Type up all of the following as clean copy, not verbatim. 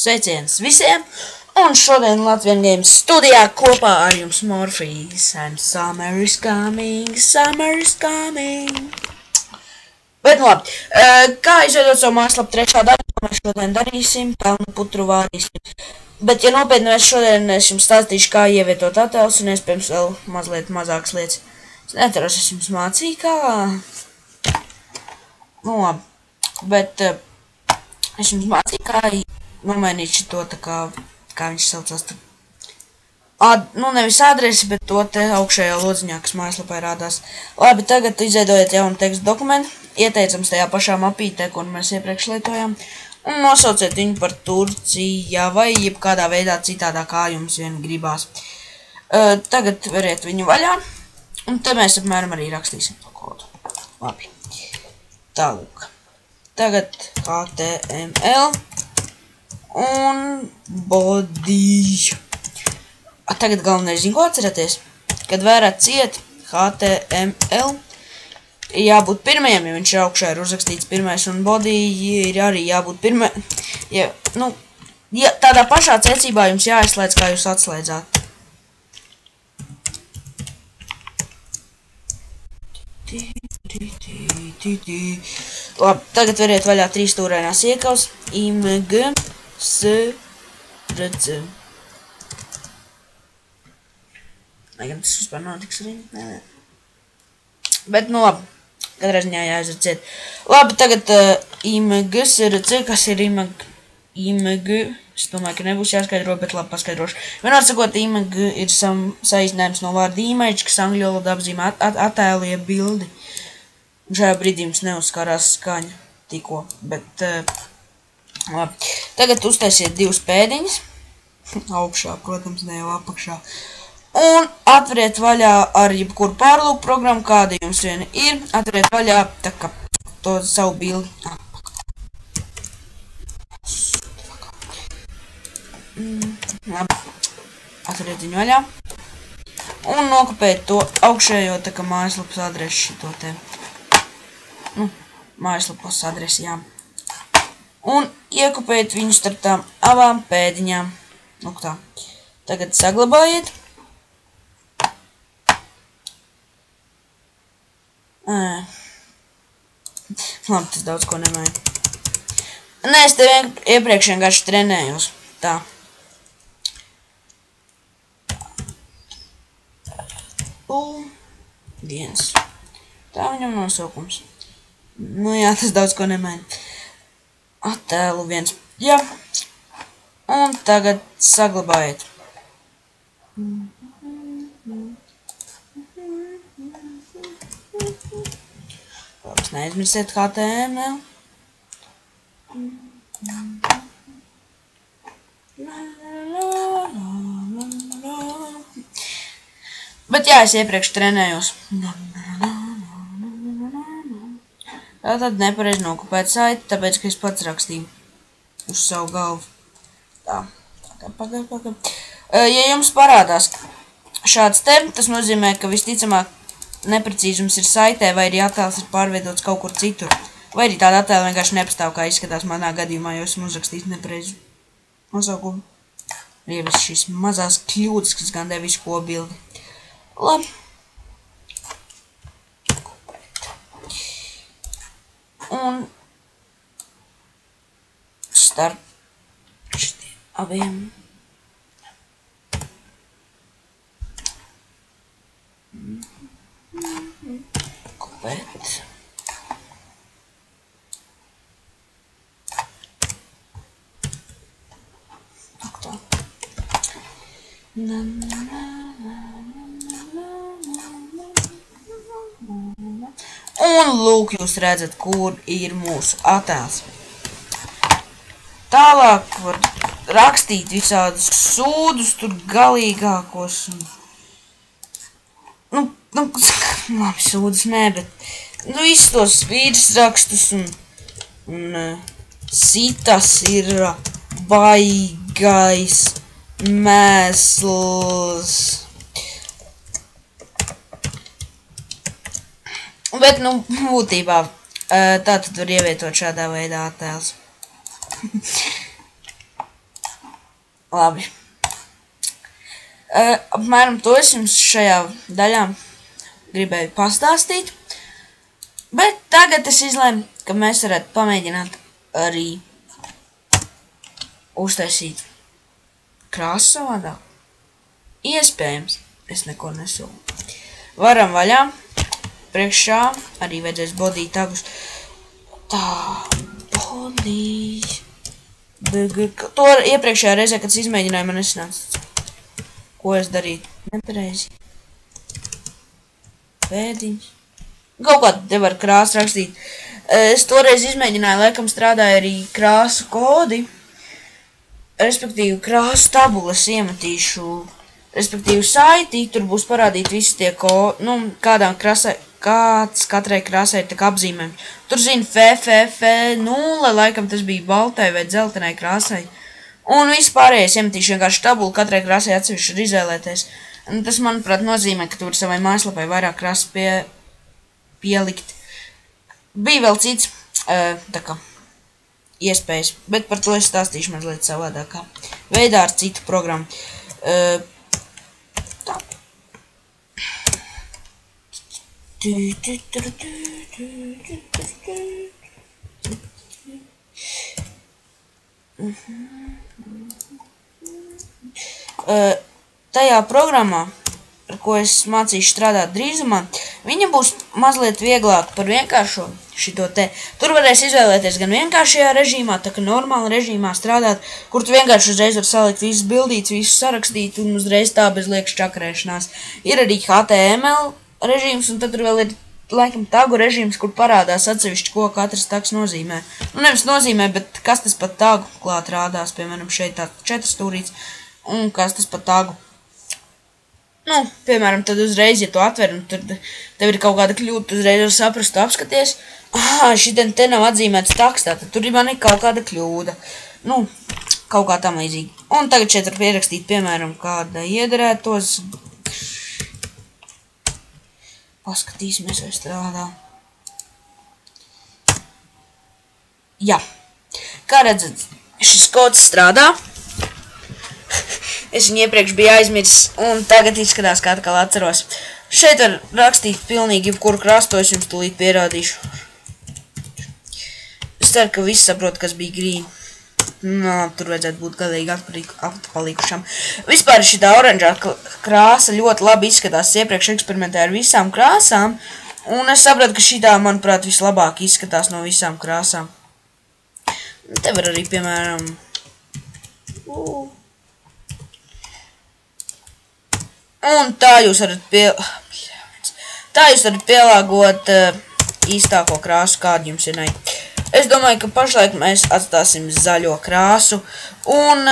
Sveiciens visiem! Un šodien Latvian Games studijā kopā ar jums Morfijs. And summer is coming, summer is coming. Bet nu labi, kā izveidot savu mājaslapu trešā daļa, ko mēs šodien darīsim, pelnu putru vārīsim. Bet, ja nopietni, es šodien jums stāstīšu, kā ievietot attēlus un iespējams vēl mazliet mazākas lietas. Es neatceros, es jums mācīju, kā... Nu labi, bet es jums mācīju, kā nomainīt šito tā kā viņš saucās tā. Nu, nevis adresi, bet to te augšējā lodziņā, kas mājaslapā rādās. Labi, tagad izveidojiet jaunu tekstu dokumentu, ieteicams tajā pašā mapītē, ko mēs iepriekš lietojām, un nosauciet viņu par Turcija vai jebkādā veidā citādā, kā jums vien gribās. Tagad veriet viņu vaļā, un te mēs apmēram arī rakstīsim to kodu. Labi. Tālūk. Tagad HTML un body. Tagad galvenais zinu, ko atceraties. Kad vērat ciet HTML, jābūt pirmajam, ja viņš augšā ir uzrakstīts pirmais, un body ir arī jābūt pirmajam. Ja tādā pašā secībā jums jāizslēdz, kā jūs atslēdzāt. Labi, tagad veriet vaļā 3 stūrainās iekavas. IMG, SRC. Lai gan tas vispār notiks arī. Nē. Bet, nu labi, katrā ziņā jāizreciet. Labi, tagad IMG, SRC, kas ir IMG, es domāju, ka nebūs jāskaidro, bet labi paskaidrošu. Vienmēr sakot, IMG ir saīsinājums no vārda image, kas angļu valodā apzīmē attēlu jeb bildi. Un šajā brīdī jums neuzskārās skaņa tikko, bet labi. Tagad uztaisiet 2 pēdiņas. Augšā, protams, ne jau apakšā. Un atveriet vaļā ar jebkuru pārlūku programmu, kāda jums viena ir. Atveriet vaļā tā kā to savu bildi. Labi. Atveriet viņu vaļā. Un nokopējiet to augšējo tā kā mājaslapas adresi šito te. Nu, mājaslapas adresi, jā. Un iekopējiet viņu starp tām abām pēdiņām. Nu, tā. Tagad saglabājiet. Labi, tas daudz ko nemaina. Nē, es te iepriekš vienkārši trenējos. Tā. Viens. Tā viņam nosaukums. Nu jā, tas daudz ko nemaina. Attēlu 1. Jā. Un tagad saglabājiet. Neaizmirsiet HTML. Bet jā, es iepriekš trenējos. Tātad nepareizi nokopēt saiti, tāpēc, ka es pats rakstīju uz savu galvu. Tā. Pagaid. Ja jums parādās šāds te, tas nozīmē, ka visticamāk neprecīzums ir saitē, vai arī attēls ir pārveidots kaut kur citur. Vai arī tāda attēla vienkārši nepastāv, kā izskatās manā gadījumā, jo esmu uzrakstījis nepareizu nosaukumu. Ir viss šīs mazās kļūdas, kas gandē visu ko bildi. Labi. Un starp šitiem abiem. Kopēt. Tā. Un lūk, jūs redzat, kur ir mūsu attēls. Tālāk var rakstīt visādus sūdus, tur galīgākos. Labi, sūdus nē, bet visus tos virsrakstus un citas ir baigais mēsls. Bet, būtībā tā tad var ievietot šādā veidā attēls. Labi. Apmēram to es jums šajā daļā gribēju pastāstīt. Bet tagad es izlēmu, ka mēs varētu pamēģināt arī uztaisīt krāsu savādāk. Iespējams, es neko nesolu. Varam vaļā. Priekšā arī vajadzēs body tagus. Tā, body. To iepriekšējā reizē, kad es izmēģināju, man nesanāca. Ko es darītu? Nepareizi. Pēdiņš. Kaut kā te var krāsu rakstīt. Es toreiz izmēģināju, laikam strādāju arī krāsu kodi. Respektīvi krāsu tabulas iemetīšu. Respektīvi saiti, tur būs parādīt visi tie kodi. Nu, kādām krāsai, kāds katrai krāsai tak apzīmēm. Tur zina FFF0, laikam tas bija baltai vai dzeltenai krāsai. Un vispārējais iemetīšu vienkārši tabulu, katrai krāsai atsevišķi ir izvēlēties. Un tas, manuprāt, nozīmē, ka tu vari savai mājaslapai vairāk krāsas pielikt. Bija vēl cits, tā kā, iespējas, bet par to es stāstīšu mazliet savādākā veidā ar citu programmu. Tā. Tajā programmā, ar ko es mācīšu strādāt drīzumā, viņa būs mazliet vieglāk par vienkāršo šito te. Tur varēs izvēlēties gan vienkāršajā režīmā, tā kā normāla režīmā strādāt, kur tu vienkārši uzreiz var salikt visas bildītes, visu sarakstīt un uzreiz tā bez liekas čakarēšanās. Ir arī HTML režīms, un tad tur vēl ir laikam tagu režīms, kur parādās atsevišķi, ko katrs tags nozīmē. Nu, nevis nozīmē, bet kas tas pat tagu klāt rādās, piemēram, šeit tā 4 stūrīts, un kas tas pat tagu. Nu, piemēram, tad uzreiz, ja tu atver, un tad tev ir kaut kāda kļūda, tu uzreiz var saprast, tu apskaties, šitien te nav atzīmēts tags, tātad tur man ir kaut kāda kļūda. Nu, kaut kā tam līdzīgi. Un tagad šeit var pierakstīt, piemēram, kāda iedarētos. Paskatīsimies, vai strādā. Jā. Kā redzat, šis kods strādā. Es viņu iepriekš biju aizmirsis, un tagad izskatās, kā atkal atceros. Šeit var rakstīt pilnīgi jebkuru krastu, es jums tūlīt pierādīšu. Es ceru, ka visi saprot, kas bija green. Nā, tur vajadzētu būt galīgi atpalikušam. Vispār šitā oranžā krāsa ļoti labi izskatās. Iepriekš eksperimentēju ar visām krāsām, un es sapratu, ka šitā, manuprāt, vislabāk izskatās no visām krāsām. Te var arī, piemēram, un tā jūs varat pielāgot īstāko krāsu, kādu jums ir. Es domāju, ka pašlaik mēs atstāsim zaļo krāsu, un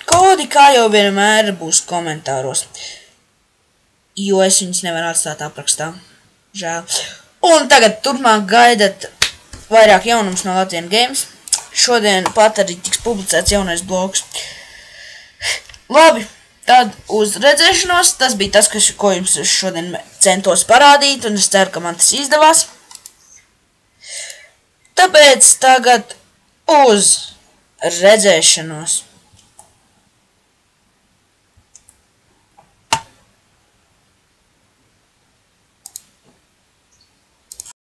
kodi, kā jau vienmēr, būs komentāros, jo es viņus nevaru atstāt aprakstā. Žēl. Un tagad turpmāk gaidat vairāk jaunums no Latvian Games. Šodien pat arī tiks publicēts jaunais blogs. Labi. Tad uz redzēšanos, tas bija tas, ko jums šodien centos parādīt, un es ceru, ka man tas izdevās. Tāpēc tagad uz redzēšanos.